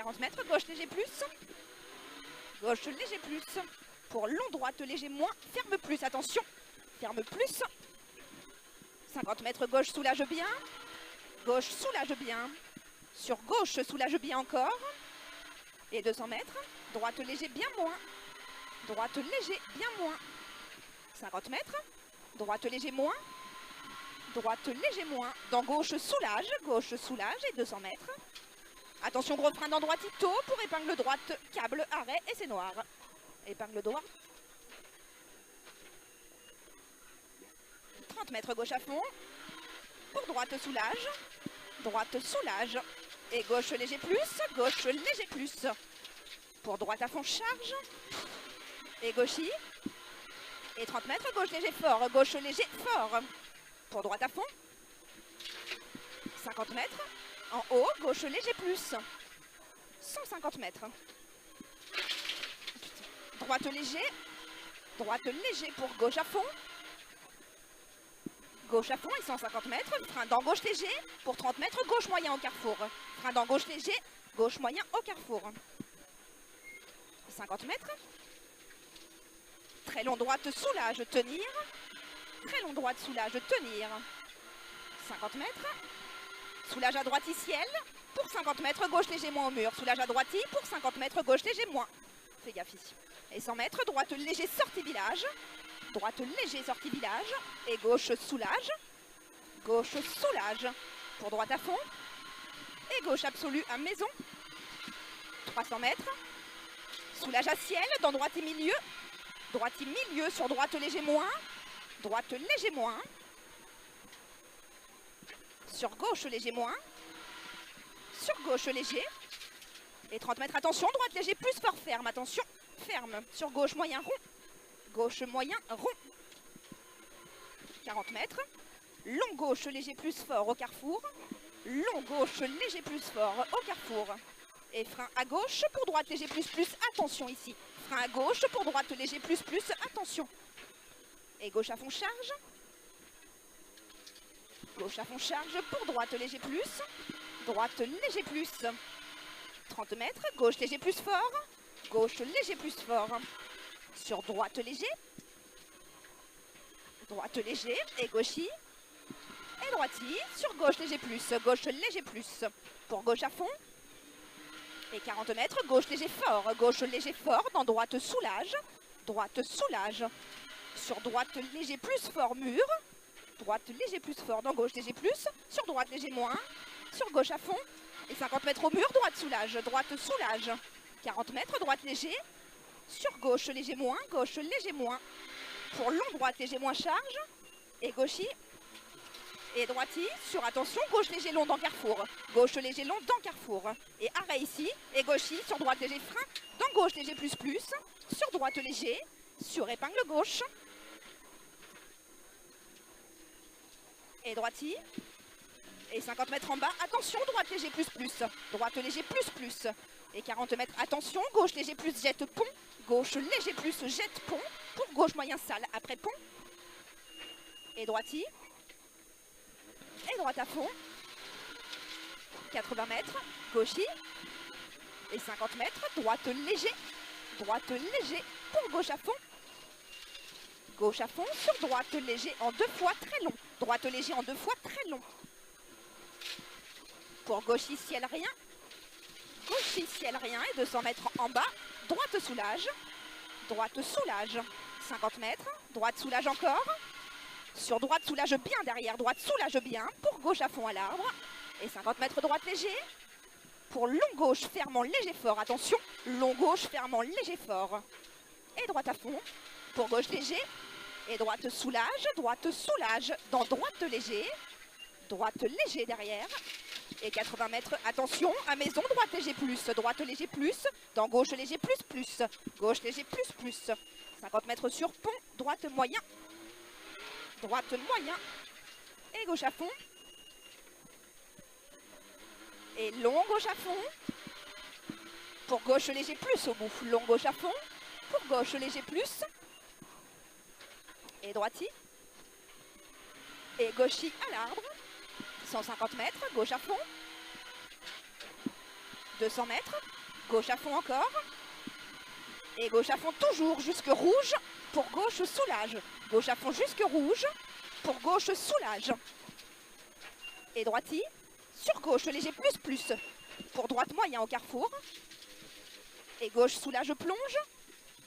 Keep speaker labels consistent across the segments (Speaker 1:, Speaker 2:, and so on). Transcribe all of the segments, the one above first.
Speaker 1: 40 mètres, gauche léger plus. Gauche léger plus. Pour long, droite léger moins, ferme plus, attention. Ferme plus. 50 mètres, gauche soulage bien. Gauche soulage bien. Sur gauche soulage bien encore. Et 200 mètres. Droite léger bien moins. Droite léger bien moins. 50 mètres. Droite léger moins. Droite léger moins. Dans gauche soulage et 200 mètres. Attention gros frein dans droitito pour épingle droite, câble, arrêt et c'est noir. Épingle droite. 30 mètres gauche à fond. Pour droite soulage. Droite soulage. Et gauche léger plus. Gauche léger plus. Pour droite à fond charge. Et gauchis. Et 30 mètres gauche léger fort. Gauche léger fort. Pour droite à fond. 50 mètres. En haut, gauche léger plus. 150 mètres. Droite léger. Droite léger pour gauche à fond. Gauche à fond et 150 mètres. Frein dans gauche léger pour 30 mètres. Gauche moyen au carrefour. Frein dans gauche léger. Gauche moyen au carrefour. 50 mètres. Très long droite soulage, tenir. Très long droite soulage, tenir. 50 mètres. Soulage à droite ciel. Pour 50 mètres, gauche léger moins au mur. Soulage à droite pour 50 mètres, gauche léger moins. Fais gaffe ici. Et 100 mètres, droite léger sortie village. Droite léger sortie village. Et gauche soulage. Gauche soulage. Pour droite à fond. Et gauche absolue à maison. 300 mètres. Soulage à ciel dans droite et milieu. Droite et milieu sur droite léger moins. Droite léger moins. Sur gauche léger moins. Sur gauche léger. Et 30 mètres, attention, droite léger plus fort, ferme, attention, ferme. Sur gauche moyen rond. Gauche moyen rond. 40 mètres. Long gauche léger plus fort au carrefour. Long gauche léger plus fort au carrefour. Et frein à gauche pour droite léger plus plus, attention ici. Frein à gauche pour droite léger plus plus, attention. Et gauche à fond charge. Gauche à fond charge pour droite léger plus. Droite léger plus. 30 mètres, gauche léger plus fort. Gauche léger plus fort. Sur droite léger. Droite léger et gauchis. Et droitis. Sur gauche léger plus. Gauche léger plus. Pour gauche à fond. Et 40 mètres, gauche léger fort. Gauche léger fort dans droite soulage. Droite soulage. Sur droite léger plus fort mur. Droite léger plus fort dans gauche léger plus. Sur droite léger moins. Sur gauche à fond. Et 50 mètres au mur, droite soulage. Droite soulage. 40 mètres, droite léger. Sur gauche léger moins. Gauche léger moins. Pour long, droite léger moins charge. Et gauchis. Et droitis. Sur attention, gauche léger long dans carrefour. Gauche léger long dans carrefour. Et arrêt ici. Et gauchis. Sur droite léger frein. Dans gauche léger plus plus. Sur droite léger. Sur épingle gauche. Et droitis. Et 50 mètres en bas, attention, droite léger plus plus. Droite léger plus plus. Et 40 mètres, attention, gauche léger plus jette pont. Gauche léger plus jette pont. Pour gauche moyen sale après pont. Et droitis. Et droite à fond. 80 mètres, gauchis. Et 50 mètres, droite léger. Droite léger pour gauche à fond. Gauche à fond sur droite léger en 2 fois très long. Droite léger en 2 fois très long. Pour gauchis ciel rien. Gauchis ciel rien et 200 mètres en bas. Droite soulage. Droite soulage. 50 mètres. Droite soulage encore. Sur droite soulage bien derrière. Droite soulage bien. Pour gauche à fond à l'arbre. Et 50 mètres droite léger. Pour long gauche fermant léger fort. Attention. Long gauche fermant léger fort. Et droite à fond. Pour gauche léger. Et droite soulage dans droite léger. Droite léger derrière. Et 80 mètres, attention, à maison, droite léger plus, dans gauche léger plus, gauche léger plus. 50 mètres sur pont, droite moyen, et gauche à fond. Et long gauche à fond, pour gauche léger plus au bout, long gauche à fond, pour gauche léger plus, et droitis, et gauchis à l'arbre. 150 mètres, gauche à fond. 200 mètres. Gauche à fond encore. Et gauche à fond toujours jusque rouge. Pour gauche, soulage. Gauche à fond jusque rouge. Pour gauche, soulage. Et droiti. Sur gauche, léger plus plus. Pour droite, moyen au carrefour. Et gauche, soulage, plonge.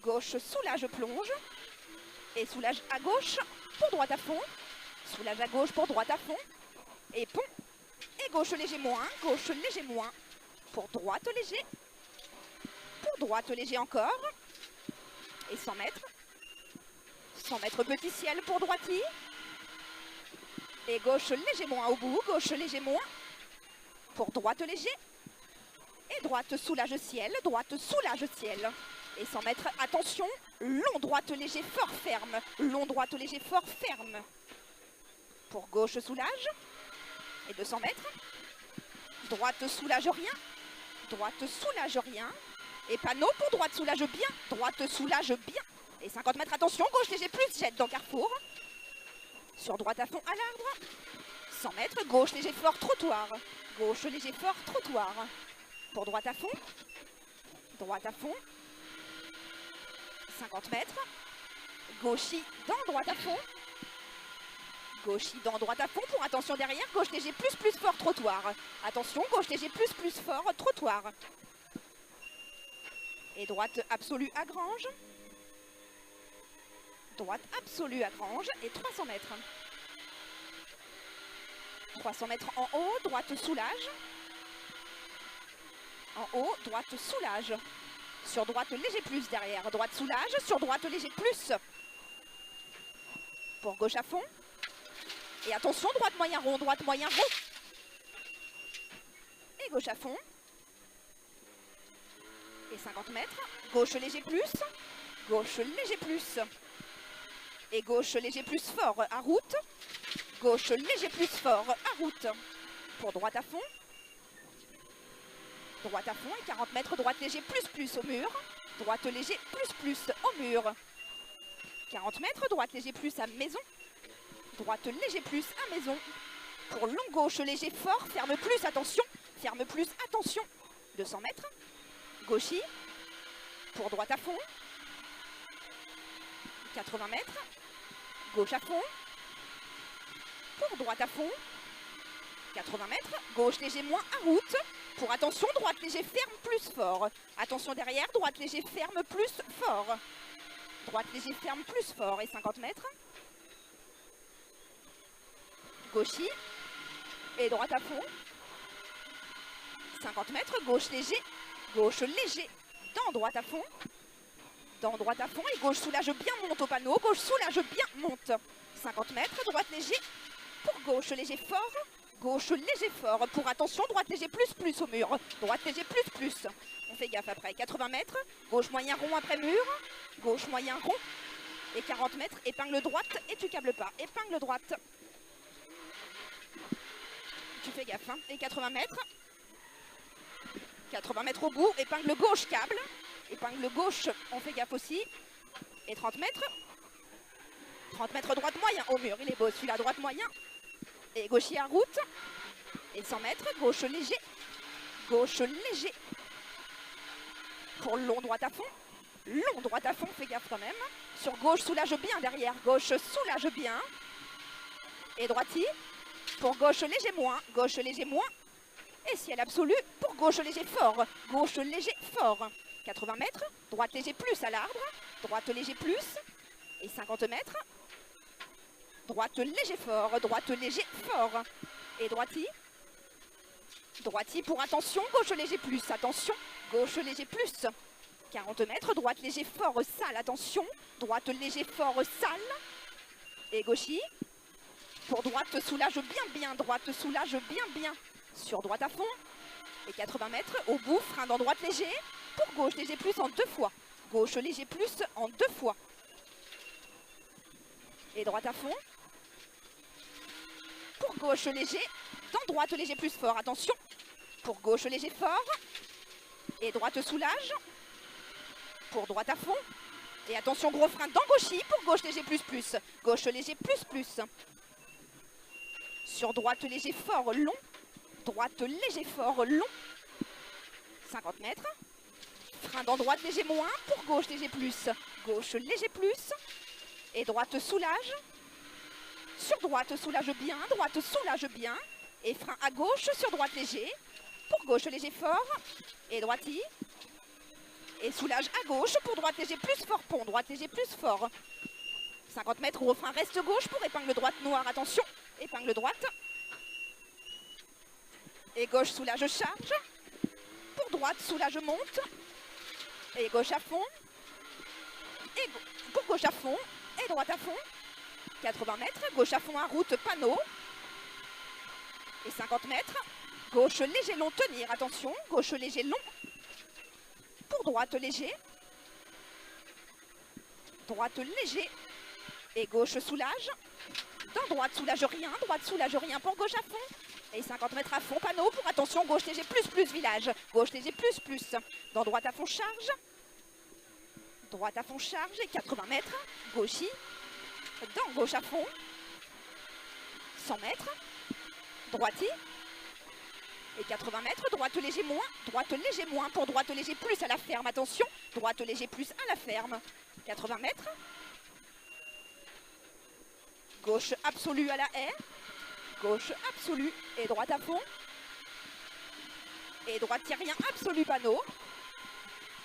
Speaker 1: Gauche, soulage, plonge. Et soulage à gauche pour droite à fond. Soulage à gauche pour droite à fond. Et pont. Et gauche léger moins. Gauche léger moins. Pour droite léger. Pour droite léger encore. Et 100 mètres. 100 mètres petit ciel pour droiti. Et gauche léger moins au bout. Gauche léger moins. Pour droite léger. Et droite soulage ciel. Droite soulage ciel. Et 100 mètres, attention, long droite léger fort ferme. Long droite léger fort ferme. Pour gauche soulage. Et 200 mètres. Droite soulage rien. Droite soulage rien. Et panneau pour droite soulage bien. Droite soulage bien. Et 50 mètres, attention, gauche léger plus, jette dans carrefour. Sur droite à fond à l'arbre. 100 mètres, gauche léger fort trottoir. Gauche léger fort trottoir. Pour droite à fond. Droite à fond. 50 mètres. Gauchis dans droite à fond. Gauchis dans droite à fond pour attention derrière. Gauche léger plus plus fort trottoir. Attention, gauche léger plus plus fort trottoir. Et droite absolue à Grange. Droite absolue à Grange. Et 300 mètres. 300 mètres en haut. Droite soulage. En haut, droite soulage. Sur droite léger plus derrière. Droite soulage. Sur droite léger plus. Pour gauche à fond. Et attention, droite moyen rond. Droite moyen rond. Et gauche à fond. Et 50 mètres. Gauche léger plus. Gauche léger plus. Et gauche léger plus fort à route. Gauche léger plus fort à route. Pour droite à fond. Droite à fond et 40 mètres, droite léger plus plus au mur. Droite léger plus plus au mur. 40 mètres, droite léger plus à maison. Droite léger plus à maison. Pour long gauche léger fort, ferme plus, attention. Ferme plus, attention. 200 mètres. Gauchis. Pour droite à fond. 80 mètres. Gauche à fond. Pour droite à fond. 80 mètres. Gauche léger moins à route. Pour attention, droite léger ferme plus fort. Attention derrière, droite léger ferme plus fort. Droite léger ferme plus fort et 50 mètres. Gauchis. Et droite à fond. 50 mètres, gauche léger. Gauche léger. Dans droite à fond. Dans droite à fond et gauche soulage bien monte au panneau. Gauche soulage bien monte. 50 mètres, droite léger. Pour gauche léger fort. Gauche léger fort. Pour attention, droite léger plus plus au mur. Droite léger plus plus. On fait gaffe après. 80 mètres. Gauche moyen rond après mur. Gauche moyen rond. Et 40 mètres. Épingle droite et tu câbles pas. Épingle droite. Tu fais gaffe. Hein. Et 80 mètres. 80 mètres au bout. Épingle gauche câble. Épingle gauche. On fait gaffe aussi. Et 30 mètres. 30 mètres droite moyen au mur. Il est beau celui-là. Droite moyen. Et gauchis à route. Et 100 mètres, gauche léger. Gauche léger. Pour long droite à fond. Long droite à fond, fais gaffe quand même. Sur gauche, soulage bien derrière. Gauche, soulage bien. Et droiti. Pour gauche léger moins. Gauche léger moins. Et ciel absolu. Pour gauche léger fort. Gauche léger fort. 80 mètres. Droite léger plus à l'arbre. Droite léger plus. Et 50 mètres. Droite léger fort, droite léger fort. Et droiti. Droiti pour attention, gauche léger plus, attention. Gauche léger plus. 40 mètres, droite léger fort, sale, attention. Droite léger fort, sale. Et gauchis. Pour droite soulage bien bien, droite soulage bien bien. Sur droite à fond. Et 80 mètres, au bout, frein dans droite léger. Pour gauche léger plus en 2 fois. Gauche léger plus en 2 fois. Et droite à fond. Pour gauche léger, dans droite léger plus fort, attention. Pour gauche léger fort. Et droite soulage. Pour droite à fond. Et attention gros frein dans gauchis, pour gauche léger plus plus. Gauche léger plus plus. Sur droite léger fort long. Droite léger fort long. 50 mètres. Frein dans droite léger moins pour gauche léger plus. Gauche léger plus. Et droite soulage. Sur droite soulage bien. Droite soulage bien. Et frein à gauche sur droite léger. Pour gauche léger fort. Et droiti. Et soulage à gauche pour droite léger plus fort. Pont. Droite léger plus fort. 50 mètres. Refrain reste gauche pour épingle droite noire. Attention. Épingle droite. Et gauche soulage charge. Pour droite soulage monte. Et gauche à fond. Et pour gauche à fond. Et droite à fond. 80 mètres. Gauche à fond à route panneau. Et 50 mètres. Gauche léger long tenir. Attention. Gauche léger long. Pour droite léger. Droite léger. Et gauche soulage. Dans droite soulage rien. Droite soulage rien pour gauche à fond. Et 50 mètres à fond, panneau pour attention, gauche léger plus village. Gauche léger plus. Dans droite à fond charge. Droite à fond charge et 80 mètres. Gauchy. Dans gauche à fond. 100 mètres. Droiti. Et 80 mètres, droite léger moins. Droite léger moins pour droite léger plus à la ferme. Attention, droite léger plus à la ferme. 80 mètres. Gauche absolue à la haie. Gauche absolue et droite à fond. Et droite rien absolu panneau.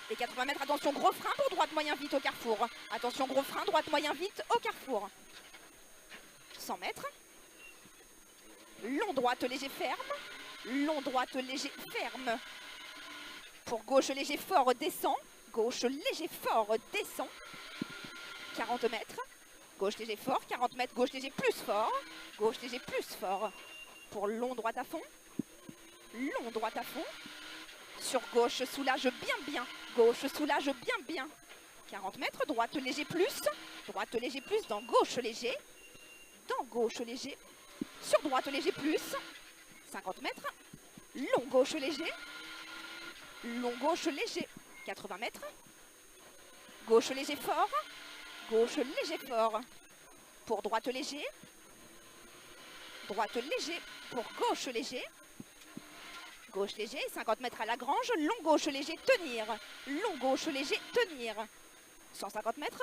Speaker 1: Et 80 mètres, attention, gros frein pour droite moyen vite au carrefour. Attention, gros frein, droite moyen vite au carrefour. 100 mètres. Long droite léger ferme. Long droite léger ferme. Pour gauche léger fort descend. Gauche léger fort descend. 40 mètres. Gauche léger fort, 40 mètres, gauche léger plus fort. Gauche léger plus fort. Pour long droite à fond. Long droite à fond. Sur gauche soulage bien. Gauche soulage bien. 40 mètres, droite léger plus. Droite léger plus dans gauche léger. Dans gauche léger. Sur droite léger plus. 50 mètres. Long gauche léger. Long gauche léger. 80 mètres. Gauche léger fort. Gauche léger fort. Pour droite léger. Droite léger. Pour gauche léger. Gauche léger. 50 mètres à la grange. Long gauche léger. Tenir. Long gauche léger. Tenir. 150 mètres.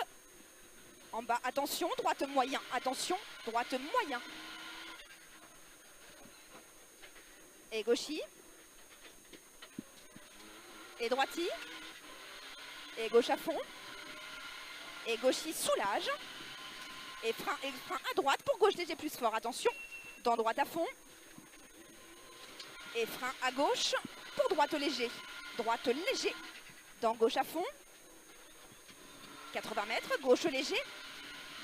Speaker 1: En bas. Attention. Droite moyen. Attention. Droite moyen. Et gauchy. Et droiti. Et gauche à fond. Et gauchy soulage. Et frein à droite pour gauche léger plus fort. Attention. Dans droite à fond. Et frein à gauche pour droite léger. Droite léger. Dans gauche à fond. 80 mètres. Gauche léger.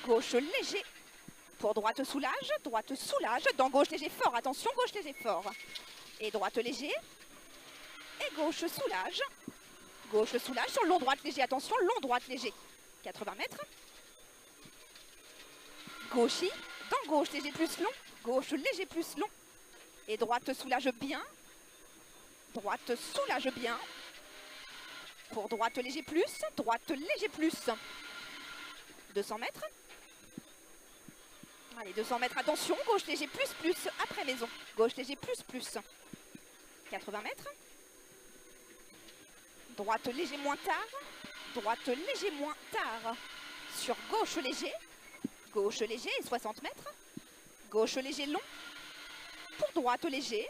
Speaker 1: Gauche léger. Pour droite soulage. Droite soulage. Dans gauche léger fort. Attention. Gauche léger fort. Et droite léger. Et gauche soulage. Gauche soulage sur long droite léger. Attention. Long droite léger. 80 mètres. Gauchy. Dans gauche léger plus long. Gauche léger plus long. Et droite soulage bien. Droite soulage bien. Pour droite léger plus. Droite léger plus. 200 mètres. Allez, 200 mètres. Attention. Gauche léger plus. Après maison. Gauche léger plus. 80 mètres. Droite léger moins tard. Droite léger moins tard. Sur gauche léger. Gauche léger et 60 mètres. Gauche léger long. Pour droite léger.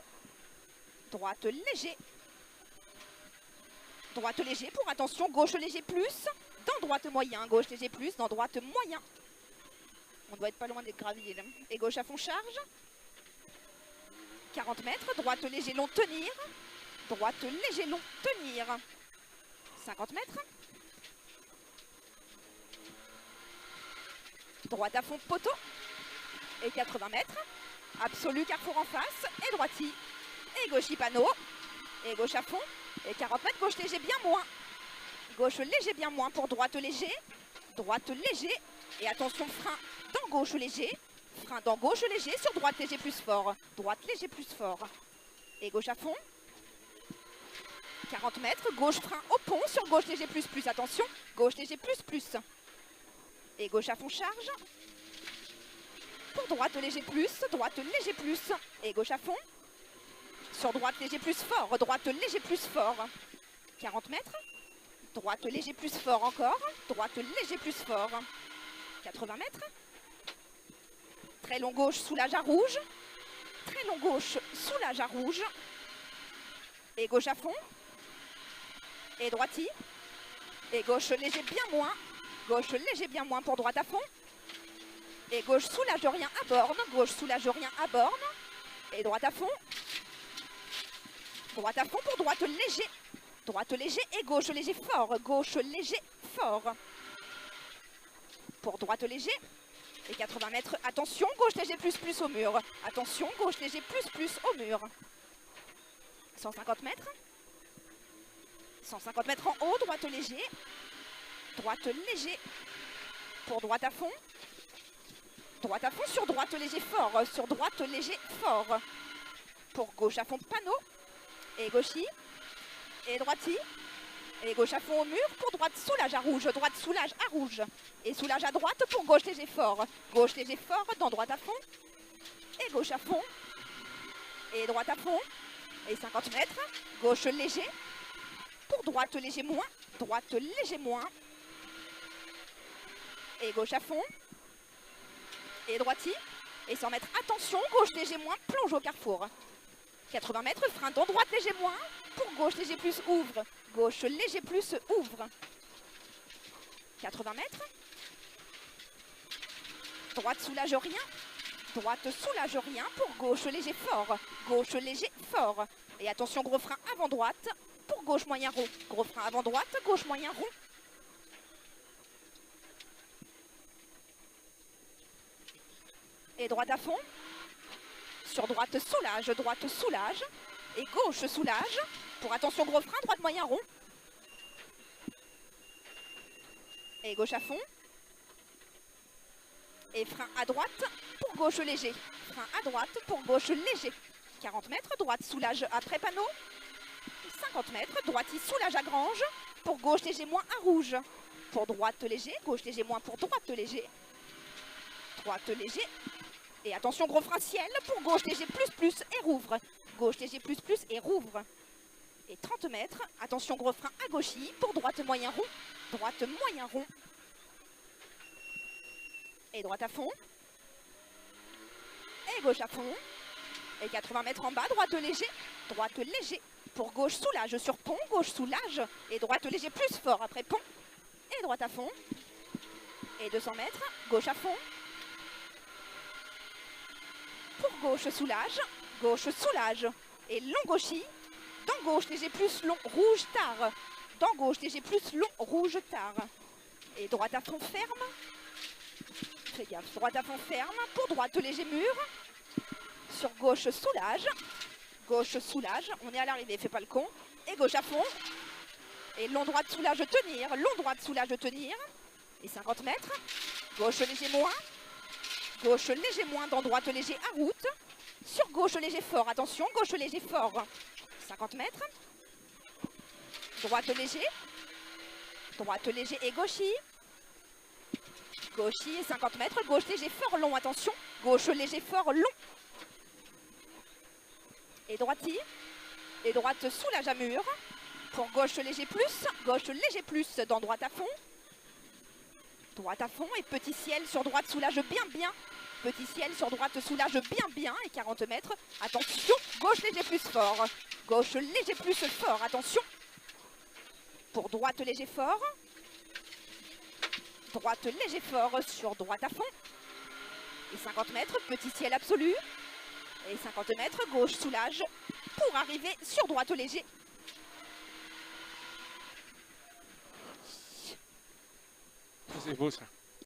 Speaker 1: Droite léger. Droite léger pour attention. Gauche léger plus. Dans droite moyen. Gauche léger plus. Dans droite moyen. On doit être pas loin des graviers là. Et gauche à fond charge. 40 mètres. Droite léger long tenir. Droite léger long tenir. 50 mètres. Droite à fond poteau. Et 80 mètres. Absolu carrefour en face. Et droiti. Et gauchy panneau. Et gauche à fond. Et 40 mètres. Gauche léger bien moins. Gauche léger bien moins pour droite léger. Droite léger. Et attention frein dans gauche léger. Frein dans gauche léger. Sur droite léger plus fort. Droite léger plus fort. Et gauche à fond. 40 mètres. Gauche frein au pont. Sur gauche léger plus. Attention. Gauche léger plus. Et gauche à fond charge. Pour droite léger plus. Droite léger plus. Et gauche à fond. Sur droite léger plus fort. Droite léger plus fort. 40 mètres. Droite léger plus fort encore. Droite léger plus fort. 80 mètres. Très long gauche, soulage à rouge. Très long gauche, soulage à rouge. Et gauche à fond. Et droiti. Et gauche léger bien moins. Gauche léger bien moins pour droite à fond. Et gauche soulage rien à borne. Gauche soulage rien à borne. Et droite à fond. Droite à fond pour droite léger. Droite léger et gauche léger fort. Gauche léger fort. Pour droite léger. Et 80 mètres. Attention, gauche léger plus plus au mur. Attention, gauche léger plus plus au mur. 150 mètres. 150 mètres en haut, droite léger. Droite léger. Pour droite à fond. Droite à fond sur droite léger fort. Sur droite léger fort. Pour gauche à fond panneau. Et gauchi. Et droiti. Et gauche à fond au mur. Pour droite soulage à rouge. Droite soulage à rouge. Et soulage à droite pour gauche léger fort. Gauche léger fort dans droite à fond. Et gauche à fond. Et droite à fond. Et 50 mètres. Gauche léger. Pour droite léger moins. Droite léger moins. Et gauche à fond. Et droiti. Et 100 mètres. Attention, gauche léger moins. Plonge au carrefour. 80 mètres. Frein dans droite léger moins. Pour gauche léger plus ouvre. Gauche léger plus ouvre. 80 mètres. Droite soulage rien. Droite soulage rien pour gauche léger fort. Gauche léger fort. Et attention, gros frein avant droite. Pour gauche moyen rond. Gros frein avant droite. Gauche moyen rond. Et droite à fond. Sur droite soulage. Droite soulage. Et gauche soulage. Pour attention, gros frein. Droite moyen rond. Et gauche à fond. Et frein à droite pour gauche léger. Frein à droite pour gauche léger. 40 mètres, droite soulage après panneau. 50 mètres, droite soulage à grange. Pour gauche léger moins à rouge. Pour droite léger, gauche léger moins pour droite léger. Droite léger. Et attention, gros frein ciel pour gauche léger plus plus et rouvre. Gauche léger plus plus et rouvre. Et 30 mètres, attention, gros frein à gauchy pour droite moyen rond. Droite moyen rond. Et droite à fond. Et gauche à fond. Et 80 mètres en bas, droite léger. Droite léger. Pour gauche soulage sur pont. Gauche soulage. Et droite léger plus fort après pont. Et droite à fond. Et 200 mètres. Gauche à fond. Pour gauche soulage. Gauche soulage. Et long gauchy. Dans gauche léger plus long rouge tard. Dans gauche léger plus long rouge tard. Et droite à fond ferme. Fais gaffe, droite à fond ferme, pour droite léger mur, sur gauche soulage, gauche soulage, on est à l'arrivée, fais pas le con, et gauche à fond, et long droite soulage tenir, long droite soulage tenir, et 50 mètres, gauche léger moins dans droite léger à route, sur gauche léger fort, attention, gauche léger fort, 50 mètres, droite léger et gauchy, gauchy et 50 mètres, gauche léger fort long, attention, gauche léger fort long. Et droiti, et droite soulage à mur, pour gauche léger plus dans droite à fond. Droite à fond et petit ciel sur droite soulage bien, petit ciel sur droite soulage bien, et 40 mètres, attention, gauche léger plus fort, attention, pour droite léger fort. Droite léger fort sur droite à fond. Et 50 mètres, petit ciel absolu. Et 50 mètres, gauche soulage pour arriver sur droite léger.
Speaker 2: C'est beau ça.